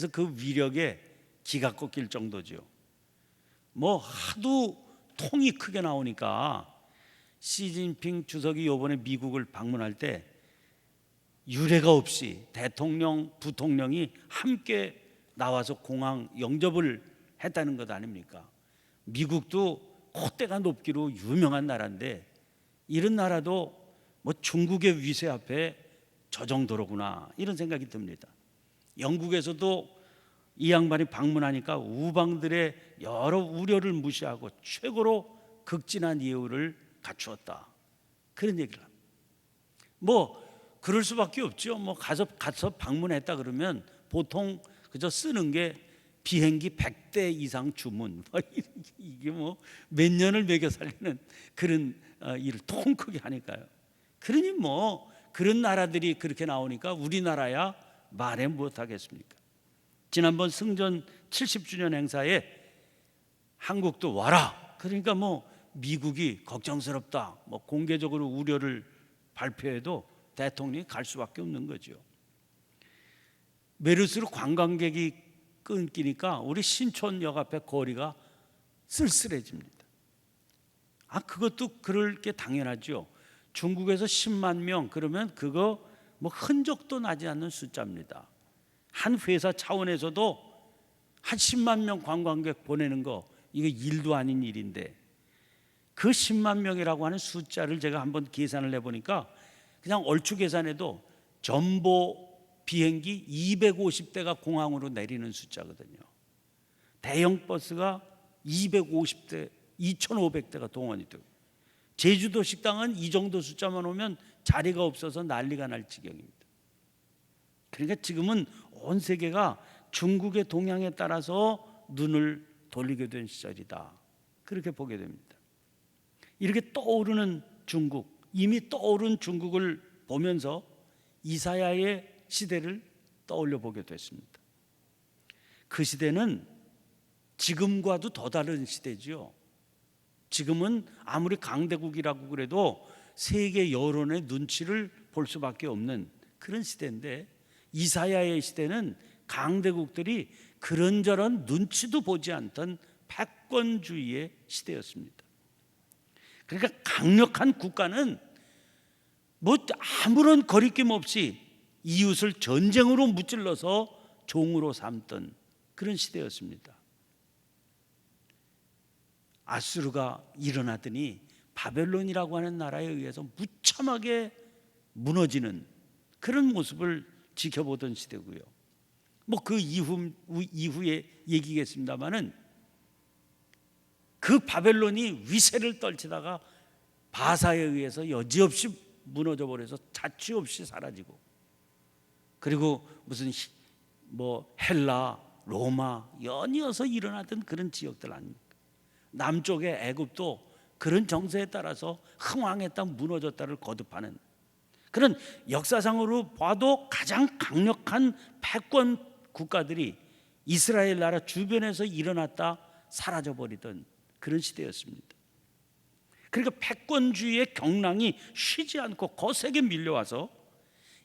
그래서 그 위력에 기가 꺾일 정도죠. 뭐 하도 통이 크게 나오니까 시진핑 주석이 이번에 미국을 방문할 때 유례가 없이 대통령, 부통령이 함께 나와서 공항 영접을 했다는 것 아닙니까? 미국도 콧대가 높기로 유명한 나라인데 이런 나라도 뭐 중국의 위세 앞에 저 정도로구나 이런 생각이 듭니다. 영국에서도 이 양반이 방문하니까 우방들의 여러 우려를 무시하고 최고로 극진한 예우를 갖추었다, 그런 얘기를 합니다. 뭐 그럴 수밖에 없죠. 뭐 가서 방문했다 그러면 보통 그저 쓰는 게 비행기 100대 이상 주문, 이게 뭐 몇 년을 먹여 살리는 그런 일을 통 크게 하니까요. 그러니 뭐 그런 나라들이 그렇게 나오니까 우리나라야 말해 못하겠습니까? 지난번 승전 70주년 행사에 한국도 와라, 그러니까 뭐 미국이 걱정스럽다, 뭐 공개적으로 우려를 발표해도 대통령이 갈 수밖에 없는 거죠. 메르스로 관광객이 끊기니까 우리 신촌역 앞에 거리가 쓸쓸해집니다. 그것도 그럴 게 당연하죠. 중국에서 10만 명 그러면 그거 뭐 흔적도 나지 않는 숫자입니다. 한 회사 차원에서도 한 10만 명 관광객 보내는 거 이거 일도 아닌 일인데 그 10만 명이라고 하는 숫자를 제가 한번 계산을 해보니까 그냥 얼추 계산해도 전보 비행기 250대가 공항으로 내리는 숫자거든요. 대형 버스가 250대, 2,500대가 동원이 되고 제주도 식당은 이 정도 숫자만 오면 자리가 없어서 난리가 날 지경입니다. 그러니까 지금은 온 세계가 중국의 동향에 따라서 눈을 돌리게 된 시절이다, 그렇게 보게 됩니다. 이렇게 떠오르는 중국, 이미 떠오른 중국을 보면서 이사야의 시대를 떠올려 보게 됐습니다. 그 시대는 지금과도 더 다른 시대죠. 지금은 아무리 강대국이라고 그래도 세계 여론의 눈치를 볼 수밖에 없는 그런 시대인데 이사야의 시대는 강대국들이 그런저런 눈치도 보지 않던 패권주의의 시대였습니다. 그러니까 강력한 국가는 뭐 아무런 거리낌 없이 이웃을 전쟁으로 무찔러서 종으로 삼던 그런 시대였습니다. 아수르가 일어나더니 바벨론이라고 하는 나라에 의해서 무참하게 무너지는 그런 모습을 지켜보던 시대고요. 뭐 그 이후에 얘기겠습니다만은 그 바벨론이 위세를 떨치다가 바사에 의해서 여지없이 무너져 버려서 자취 없이 사라지고, 그리고 무슨 뭐 헬라, 로마 연이어서 일어나던 그런 지역들 아닙니까? 남쪽의 애굽도 그런 정세에 따라서 흥왕했다 무너졌다를 거듭하는 그런 역사상으로 봐도 가장 강력한 패권 국가들이 이스라엘 나라 주변에서 일어났다 사라져버리던 그런 시대였습니다. 그러니까 패권주의의 경랑이 쉬지 않고 거세게 밀려와서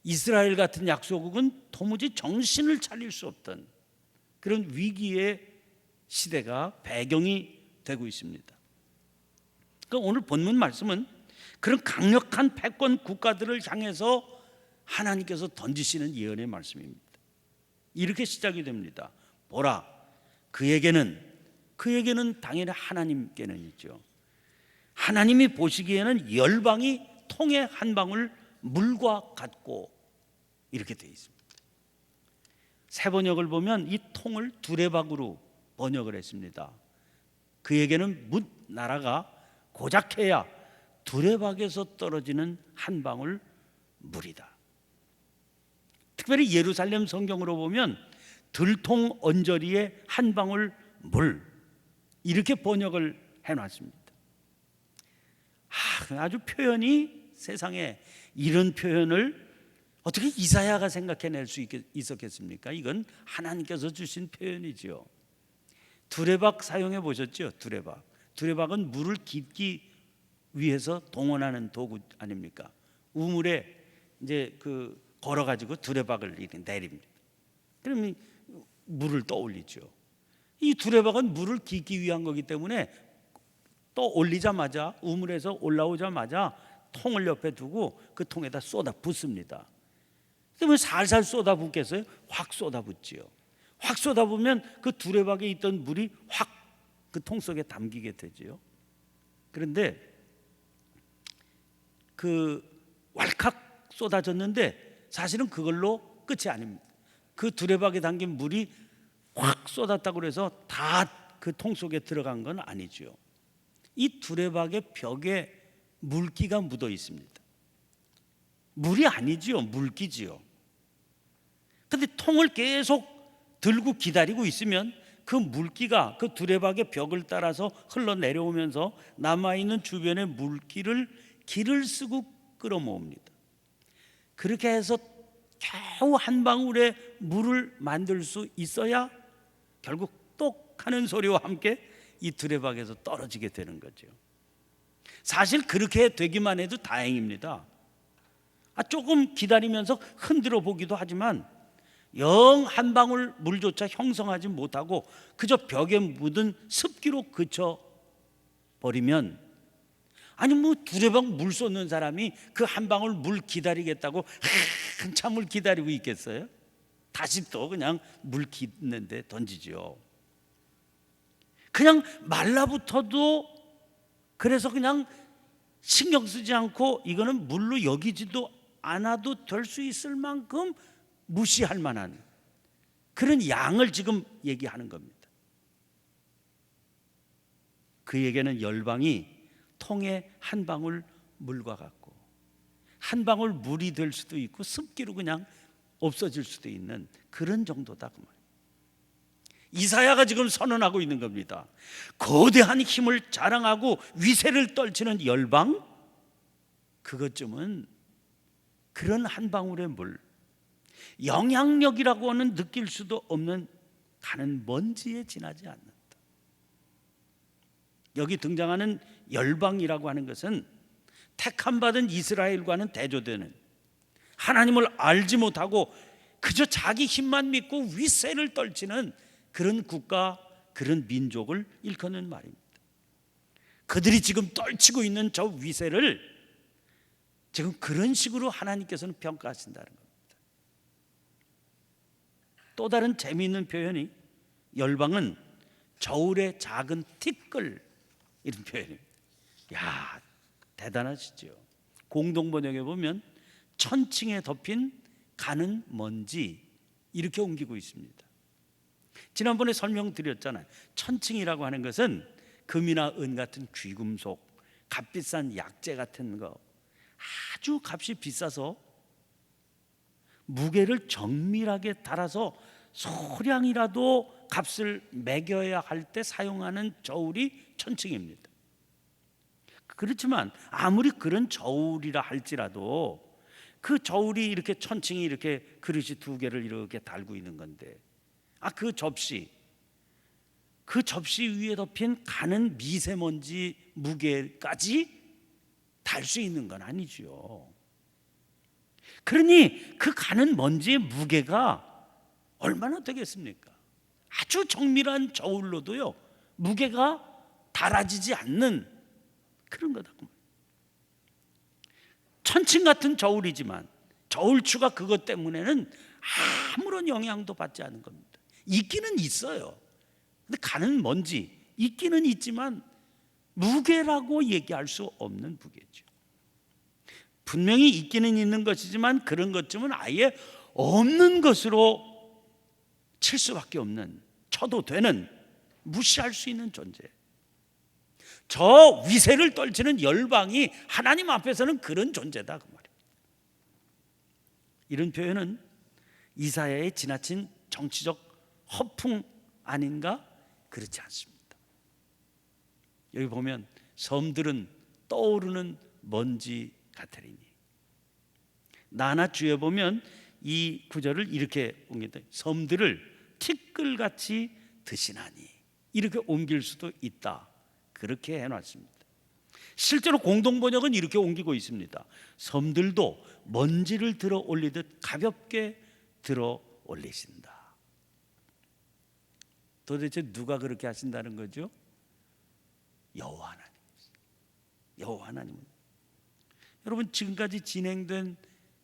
이스라엘 같은 약소국은 도무지 정신을 차릴 수 없던 그런 위기의 시대가 배경이 되고 있습니다. 그러니까 오늘 본문 말씀은 그런 강력한 패권 국가들을 향해서 하나님께서 던지시는 예언의 말씀입니다. 이렇게 시작이 됩니다. 보라, 그에게는 당연히 하나님께는 있죠. 하나님이 보시기에는 열방이 통의 한 방울 물과 같고, 이렇게 되어 있습니다. 새 번역을 보면 이 통을 두레박으로 번역을 했습니다. 그에게는 뭇 나라가 고작해야 두레박에서 떨어지는 한 방울 물이다. 특별히 예루살렘 성경으로 보면 들통 언저리의 한 방울 물, 이렇게 번역을 해놨습니다. 아주 표현이 세상에 이런 표현을 어떻게 이사야가 생각해낼 수 있었겠습니까? 이건 하나님께서 주신 표현이죠. 두레박 사용해 보셨죠? 두레박은 물을 깃기 위해서 동원하는 도구 아닙니까? 우물에 이제 걸어가지고 두레박을 이렇게 내립니다. 그러면 물을 떠올리죠. 이 두레박은 물을 기기 위한 거기 때문에 떠올리자마자, 우물에서 올라오자마자 통을 옆에 두고 그 통에다 쏟아 붓습니다. 그러면 살살 쏟아 붓겠어요? 확 쏟아 붓지요. 확 쏟아 부으면 그 두레박에 있던 물이 확 그 통 속에 담기게 되지요. 그런데 그 왈칵 쏟아졌는데 사실은 그걸로 끝이 아닙니다. 그 두레박에 담긴 물이 확 쏟았다고 해서 다 그 통 속에 들어간 건 아니죠. 이 두레박의 벽에 물기가 묻어 있습니다. 물이 아니지요, 물기지요. 근데 통을 계속 들고 기다리고 있으면 그 물기가 그 두레박의 벽을 따라서 흘러내려오면서 남아있는 주변의 물기를 길을 쓰고 끌어모읍니다. 그렇게 해서 겨우 한 방울의 물을 만들 수 있어야 결국 똑 하는 소리와 함께 이 두레박에서 떨어지게 되는 거죠. 사실 그렇게 되기만 해도 다행입니다. 조금 기다리면서 흔들어 보기도 하지만 영 한 방울 물조차 형성하지 못하고 그저 벽에 묻은 습기로 그쳐 버리면, 아니 뭐 두레박 물 쏟는 사람이 그 한 방울 물 기다리겠다고 한참을 기다리고 있겠어요? 다시 또 그냥 물 깃는데 던지죠. 그냥 말라붙어도 그래서 그냥 신경 쓰지 않고 이거는 물로 여기지도 않아도 될 수 있을 만큼 무시할 만한 그런 양을 지금 얘기하는 겁니다. 그에게는 열방이 통에 한 방울 물과 같고, 한 방울 물이 될 수도 있고 습기로 그냥 없어질 수도 있는 그런 정도다 그 말이에요. 이사야가 지금 선언하고 있는 겁니다. 거대한 힘을 자랑하고 위세를 떨치는 열방, 그것쯤은 그런 한 방울의 물, 영향력이라고는 느낄 수도 없는 가는 먼지에 지나지 않는다. 여기 등장하는 열방이라고 하는 것은 택함 받은 이스라엘과는 대조되는, 하나님을 알지 못하고 그저 자기 힘만 믿고 위세를 떨치는 그런 국가, 그런 민족을 일컫는 말입니다. 그들이 지금 떨치고 있는 저 위세를 지금 그런 식으로 하나님께서는 평가하신다는 겁니다. 또 다른 재미있는 표현이, 열방은 저울의 작은 티끌, 이런 표현입니다. 야, 대단하시죠. 공동번역에 보면 천칭에 덮인 가는 먼지, 이렇게 옮기고 있습니다. 지난번에 설명드렸잖아요. 천칭이라고 하는 것은 금이나 은 같은 귀금속, 값비싼 약재 같은 거, 아주 값이 비싸서 무게를 정밀하게 달아서 소량이라도 값을 매겨야 할 때 사용하는 저울이 천칭입니다. 그렇지만 아무리 그런 저울이라 할지라도 그 저울이 이렇게 천칭이 이렇게 그릇이 두 개를 이렇게 달고 있는 건데, 그 접시 위에 덮인 가는 미세먼지 무게까지 달 수 있는 건 아니죠. 그러니 그 가는 먼지의 무게가 얼마나 되겠습니까? 아주 정밀한 저울로도요, 무게가 달아지지 않는 그런 거다. 천칭 같은 저울이지만 저울추가 그것 때문에는 아무런 영향도 받지 않은 겁니다. 있기는 있어요. 근데 가는 먼지, 있기는 있지만 무게라고 얘기할 수 없는 무게죠. 분명히 있기는 있는 것이지만 그런 것쯤은 아예 없는 것으로 칠 수밖에 없는, 쳐도 되는, 무시할 수 있는 존재. 저 위세를 떨치는 열방이 하나님 앞에서는 그런 존재다 그 말입니다. 이런 표현은 이사야의 지나친 정치적 허풍 아닌가? 그렇지 않습니다. 여기 보면 섬들은 떠오르는 먼지 같으리니, 나나 주에 보면 이 구절을 이렇게 옮긴다. 섬들을 티끌같이 드시나니, 이렇게 옮길 수도 있다. 그렇게 해놨습니다. 실제로 공동번역은 이렇게 옮기고 있습니다. 섬들도 먼지를 들어 올리듯 가볍게 들어 올리신다. 도대체 누가 그렇게 하신다는 거죠? 여호와 하나님. 여호와 하나님은. 여러분, 지금까지 진행된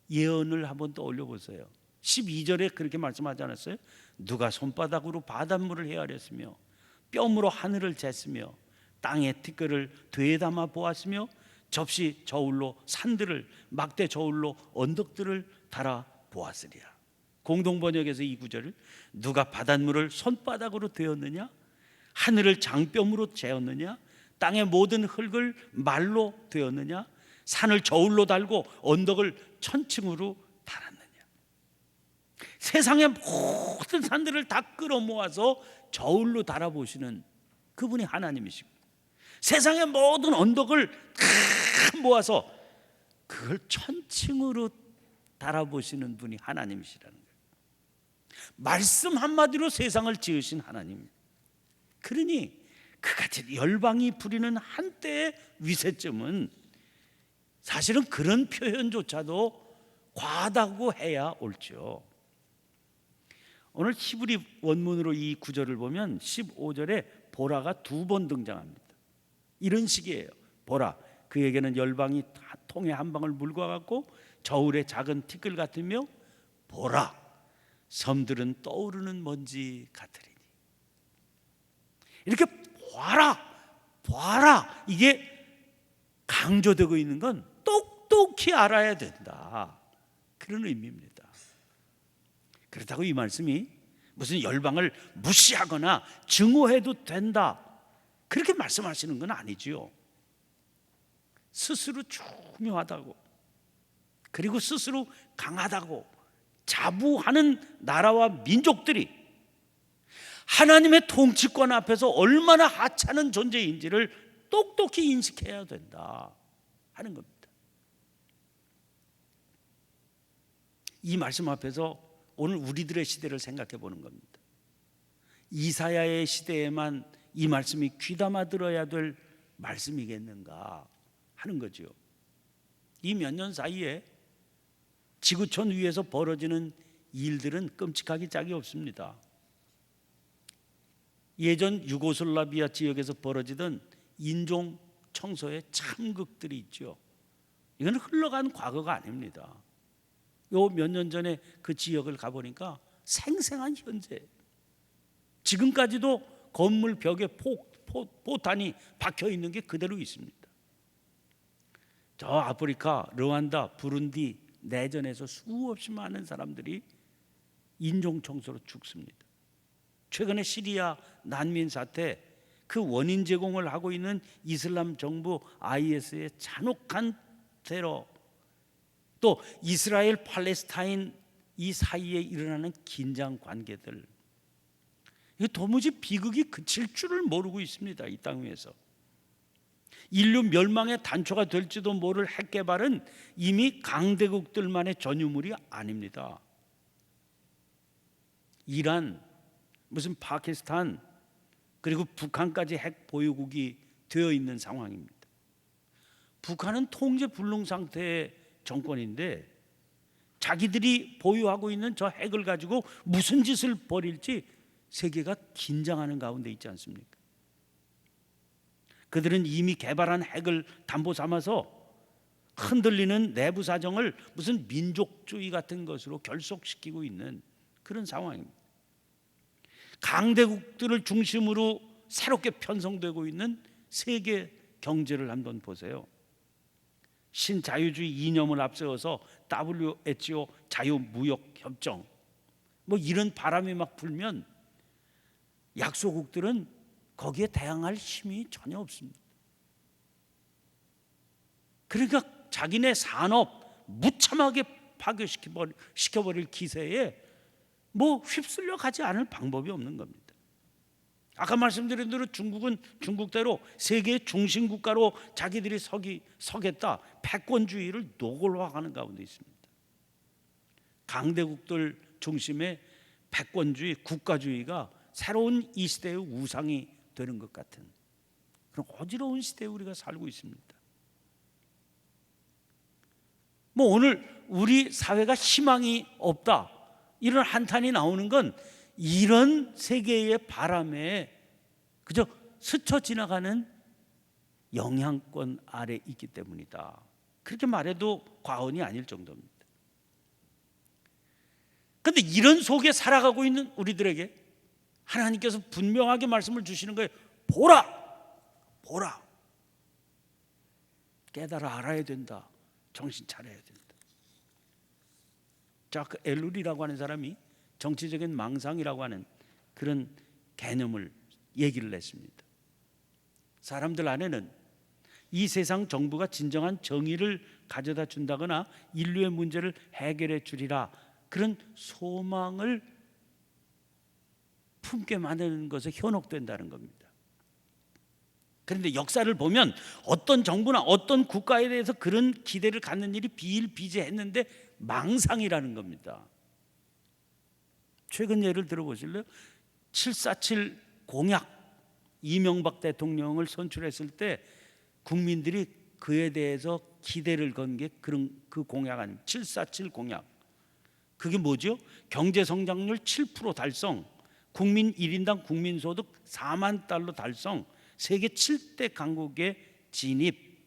예언을 한번 떠올려 보세요. 12절에 그렇게 말씀하지 않았어요? 누가 손바닥으로 바닷물을 헤아렸으며 뼘으로 하늘을 쟀으며 땅의 티끌을 되에 담아 보았으며 접시 저울로 산들을 막대 저울로 언덕들을 달아 보았으리라. 공동번역에서 이 구절을 누가 바닷물을 손바닥으로 되었느냐, 하늘을 장뼘으로 재었느냐, 땅의 모든 흙을 말로 되었느냐, 산을 저울로 달고 언덕을 천층으로 달았느냐. 세상의 모든 산들을 다 끌어모아서 저울로 달아보시는 그분이 하나님이시고, 세상의 모든 언덕을 다 모아서 그걸 천층으로 달아보시는 분이 하나님이시라는 거예요. 말씀 한마디로 세상을 지으신 하나님. 그러니 그같이 열방이 부리는 한때의 위세점은 사실은 그런 표현조차도 과하다고 해야 옳죠. 오늘 히브리 원문으로 이 구절을 보면 15절에 보라가 2번 등장합니다. 이런 식이에요. 보라, 그에게는 열방이 다 통에 한 방울 물과 같고 저울의 작은 티끌 같으며 보라, 섬들은 떠오르는 먼지 같으리니. 이렇게 봐라 이게 강조되고 있는 건 똑똑히 알아야 된다, 그런 의미입니다. 그렇다고 이 말씀이 무슨 열방을 무시하거나 증오해도 된다, 그렇게 말씀하시는 건 아니지요. 스스로 중요하다고, 그리고 스스로 강하다고 자부하는 나라와 민족들이 하나님의 통치권 앞에서 얼마나 하찮은 존재인지를 똑똑히 인식해야 된다 하는 겁니다. 이 말씀 앞에서 오늘 우리들의 시대를 생각해 보는 겁니다. 이사야의 시대에만 이 말씀이 귀담아 들어야 될 말씀이겠는가 하는 거죠. 이 몇 년 사이에 지구촌 위에서 벌어지는 일들은 끔찍하기 짝이 없습니다. 예전 유고슬라비아 지역에서 벌어지던 인종 청소의 참극들이 있죠. 이건 흘러간 과거가 아닙니다. 요 몇 년 전에 그 지역을 가보니까 생생한 현재, 지금까지도 건물 벽에 포탄이 박혀 있는 게 그대로 있습니다. 저 아프리카, 르완다, 부룬디 내전에서 수없이 많은 사람들이 인종 청소로 죽습니다. 최근에 시리아 난민 사태, 그 원인 제공을 하고 있는 이슬람 정부 IS의 잔혹한 테러, 또 이스라엘 팔레스타인 이 사이에 일어나는 긴장 관계들, 이거 도무지 비극이 그칠 줄을 모르고 있습니다. 이 땅 위에서 인류 멸망의 단초가 될지도 모를 핵 개발은 이미 강대국들만의 전유물이 아닙니다. 이란, 무슨 파키스탄, 그리고 북한까지 핵 보유국이 되어 있는 상황입니다. 북한은 통제 불능 상태의 정권인데 자기들이 보유하고 있는 저 핵을 가지고 무슨 짓을 벌일지 세계가 긴장하는 가운데 있지 않습니까? 그들은 이미 개발한 핵을 담보 삼아서 흔들리는 내부 사정을 무슨 민족주의 같은 것으로 결속시키고 있는 그런 상황입니다. 강대국들을 중심으로 새롭게 편성되고 있는 세계 경제를 한번 보세요. 신자유주의 이념을 앞세워서 WHO 자유무역협정 뭐 이런 바람이 막 불면 약소국들은 거기에 대항할 힘이 전혀 없습니다. 그러니까 자기네 산업 무참하게 파괴시켜버릴 기세에 뭐 휩쓸려 가지 않을 방법이 없는 겁니다. 아까 말씀드린 대로 중국은 중국대로 세계의 중심 국가로 자기들이 서겠다, 패권주의를 노골화하는 가운데 있습니다. 강대국들 중심의 패권주의, 국가주의가 새로운 이 시대의 우상이 되는 것 같은 그런 어지러운 시대에 우리가 살고 있습니다. 뭐 오늘 우리 사회가 희망이 없다, 이런 한탄이 나오는 건 이런 세계의 바람에 그저 스쳐 지나가는 영향권 아래 있기 때문이다. 그렇게 말해도 과언이 아닐 정도입니다. 그런데 이런 속에 살아가고 있는 우리들에게 하나님께서 분명하게 말씀을 주시는 거예요. 보라, 보라. 깨달아 알아야 된다. 정신 차려야 된다. 자크 엘룰이라고 하는 사람이 정치적인 망상이라고 하는 그런 개념을 얘기를 했습니다. 사람들 안에는 이 세상 정부가 진정한 정의를 가져다 준다거나 인류의 문제를 해결해 주리라 그런 소망을 품게 만드는 것에 현혹된다는 겁니다. 그런데 역사를 보면 어떤 정부나 어떤 국가에 대해서 그런 기대를 갖는 일이 비일비재했는데 망상이라는 겁니다. 최근 예를 들어보실래요? 747 공약, 이명박 대통령을 선출했을 때 국민들이 그에 대해서 기대를 건 게 그 공약 아닌 747 공약. 그게 뭐죠? 경제 성장률 7% 달성, 국민 1인당 국민소득 4만 달러 달성, 세계 7대 강국의 진입.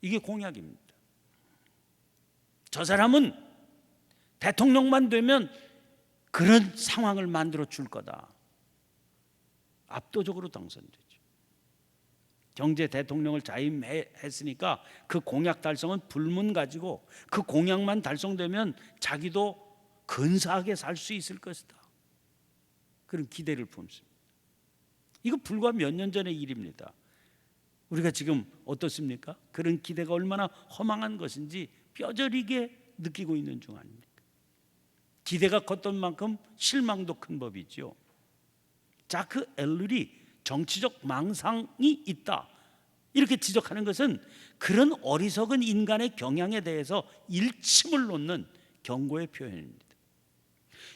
이게 공약입니다. 저 사람은 대통령만 되면 그런 상황을 만들어 줄 거다. 압도적으로 당선되죠. 경제 대통령을 자임했으니까 그 공약 달성은 불문가지고 그 공약만 달성되면 자기도 근사하게 살 수 있을 것이다. 그런 기대를 품습니다. 이거 불과 몇 년 전의 일입니다. 우리가 지금 어떻습니까? 그런 기대가 얼마나 허망한 것인지 뼈저리게 느끼고 있는 중 아닙니까? 기대가 컸던 만큼 실망도 큰 법이죠. 자크 엘룰이 정치적 망상이 있다 이렇게 지적하는 것은 그런 어리석은 인간의 경향에 대해서 일침을 놓는 경고의 표현입니다.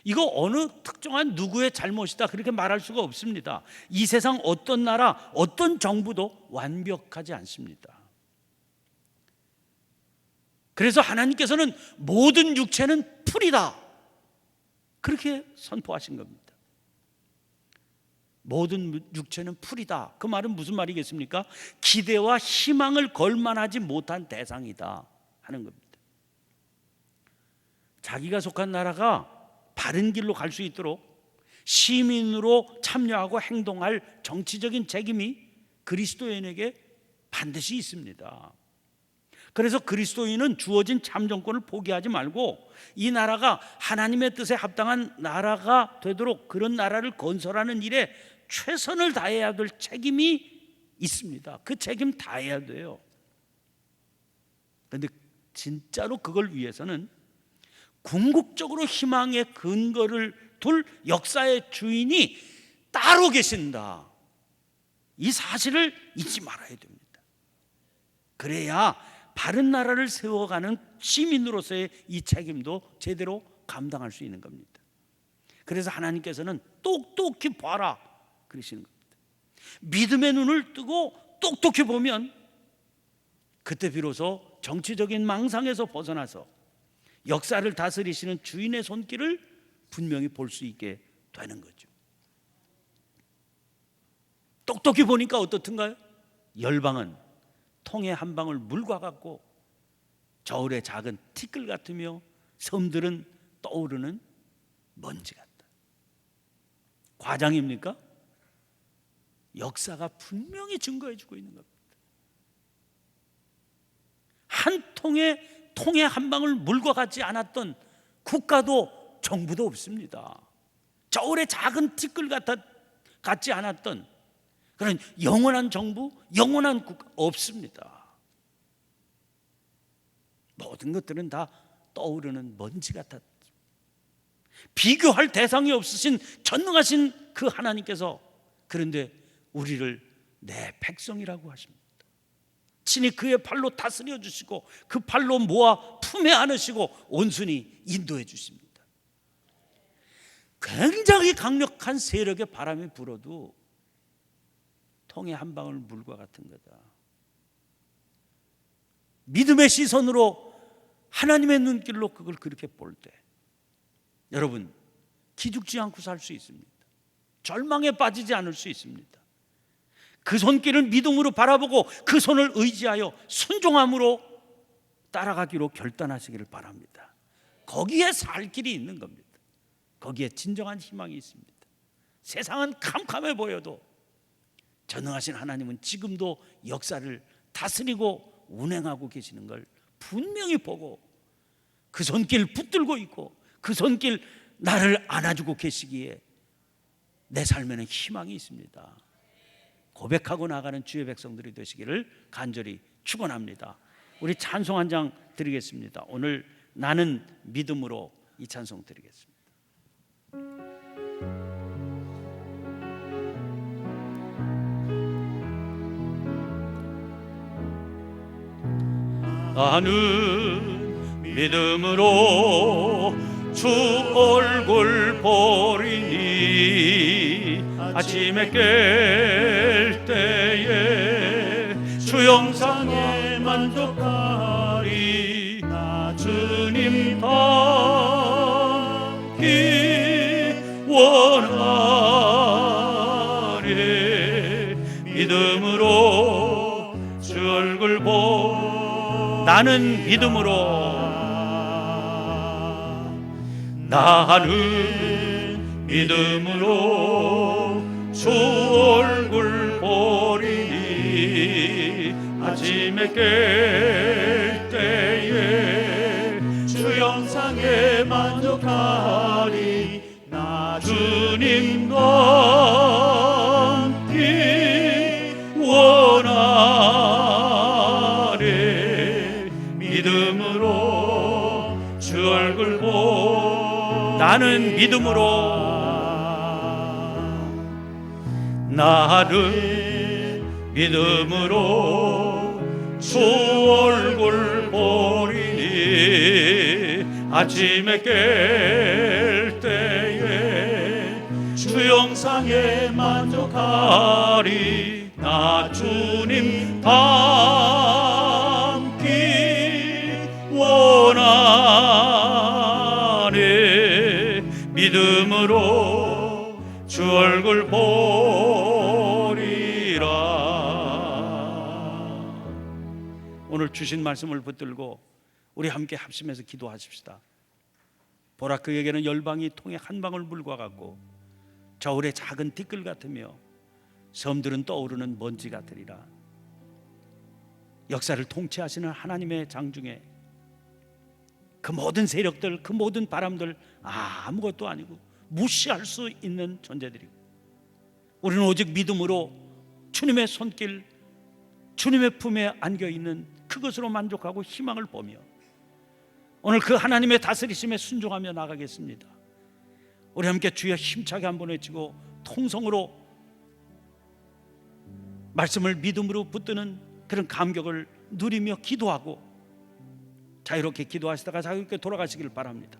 이거 어느 특정한 누구의 잘못이다 그렇게 말할 수가 없습니다. 이 세상 어떤 나라, 어떤 정부도 완벽하지 않습니다. 그래서 하나님께서는 모든 육체는 풀이다 그렇게 선포하신 겁니다. 모든 육체는 풀이다. 그 말은 무슨 말이겠습니까? 기대와 희망을 걸만하지 못한 대상이다 하는 겁니다. 자기가 속한 나라가 바른 길로 갈 수 있도록 시민으로 참여하고 행동할 정치적인 책임이 그리스도인에게 반드시 있습니다. 그래서 그리스도인은 주어진 참정권을 포기하지 말고 이 나라가 하나님의 뜻에 합당한 나라가 되도록 그런 나라를 건설하는 일에 최선을 다해야 될 책임이 있습니다. 그 책임 다해야 돼요. 그런데 진짜로 그걸 위해서는 궁극적으로 희망의 근거를 둘 역사의 주인이 따로 계신다. 이 사실을 잊지 말아야 됩니다. 그래야 바른 나라를 세워가는 시민으로서의 이 책임도 제대로 감당할 수 있는 겁니다. 그래서 하나님께서는 똑똑히 봐라 그러시는 겁니다. 믿음의 눈을 뜨고 똑똑히 보면 그때 비로소 정치적인 망상에서 벗어나서 역사를 다스리시는 주인의 손길을 분명히 볼 수 있게 되는 거죠. 똑똑히 보니까 어떻든가요? 열방은 통에 한 방울 물과 같고 저울의 작은 티끌 같으며 섬들은 떠오르는 먼지 같다. 과장입니까? 역사가 분명히 증거해 주고 있는 겁니다. 한 통에 한 방울 물과 같지 않았던 국가도 정부도 없습니다. 저울의 작은 티끌 같지 않았던 그런 영원한 정부, 영원한 국가 없습니다. 모든 것들은 다 떠오르는 먼지 같았죠. 비교할 대상이 없으신 전능하신 그 하나님께서 그런데 우리를 내 백성이라고 하십니다. 친히 그의 팔로 다스려 주시고 그 팔로 모아 품에 안으시고 온순히 인도해 주십니다. 굉장히 강력한 세력의 바람이 불어도 통에 한 방울 물과 같은 거다. 믿음의 시선으로 하나님의 눈길로 그걸 그렇게 볼 때 여러분 기죽지 않고 살 수 있습니다. 절망에 빠지지 않을 수 있습니다. 그 손길을 믿음으로 바라보고 그 손을 의지하여 순종함으로 따라가기로 결단하시기를 바랍니다. 거기에 살 길이 있는 겁니다. 거기에 진정한 희망이 있습니다. 세상은 캄캄해 보여도 전능하신 하나님은 지금도 역사를 다스리고 운행하고 계시는 걸 분명히 보고 그 손길 붙들고 있고 그 손길 나를 안아주고 계시기에 내 삶에는 희망이 있습니다. 고백하고 나가는 주의 백성들이 되시기를 간절히 축원합니다. 우리 찬송 한 장 드리겠습니다. 오늘 나는 믿음으로 이 찬송 드리겠습니다. 나는 믿음으로 주 얼굴 보리니 아침에 깰 때에 주 영상에 만족하리. 나 주님 닮기 원하리. 믿음으로 주 얼굴 나는 믿음으로 주 얼굴 보리니 아침에 깰 때에 주 영상에 만족하리. 나 주님 닮기 원하리. 믿음으로 주 얼굴 나는 믿음으로 주 얼굴 보리니 아침에 깰 때에 주 영상에 만족하리. 나 주님 닮기 원하네. 믿음으로 주 얼굴 보리라. 오늘 주신 말씀을 붙들고 우리 함께 합심해서 기도하십시다. 보라, 그에게는 열방이 통에 한 방울 물과 같고 저울의 작은 티끌 같으며 섬들은 떠오르는 먼지 같으리라. 역사를 통치하시는 하나님의 장중에 그 모든 세력들, 그 모든 바람들 아무것도 아니고 무시할 수 있는 존재들이고, 우리는 오직 믿음으로 주님의 손길, 주님의 품에 안겨있는 그것으로 만족하고 희망을 보며 오늘 그 하나님의 다스리심에 순종하며 나가겠습니다. 우리 함께 주여 힘차게 한번 외치고 통성으로 말씀을 믿음으로 붙드는 그런 감격을 누리며 기도하고 자유롭게 기도하시다가 자유롭게 돌아가시길 바랍니다.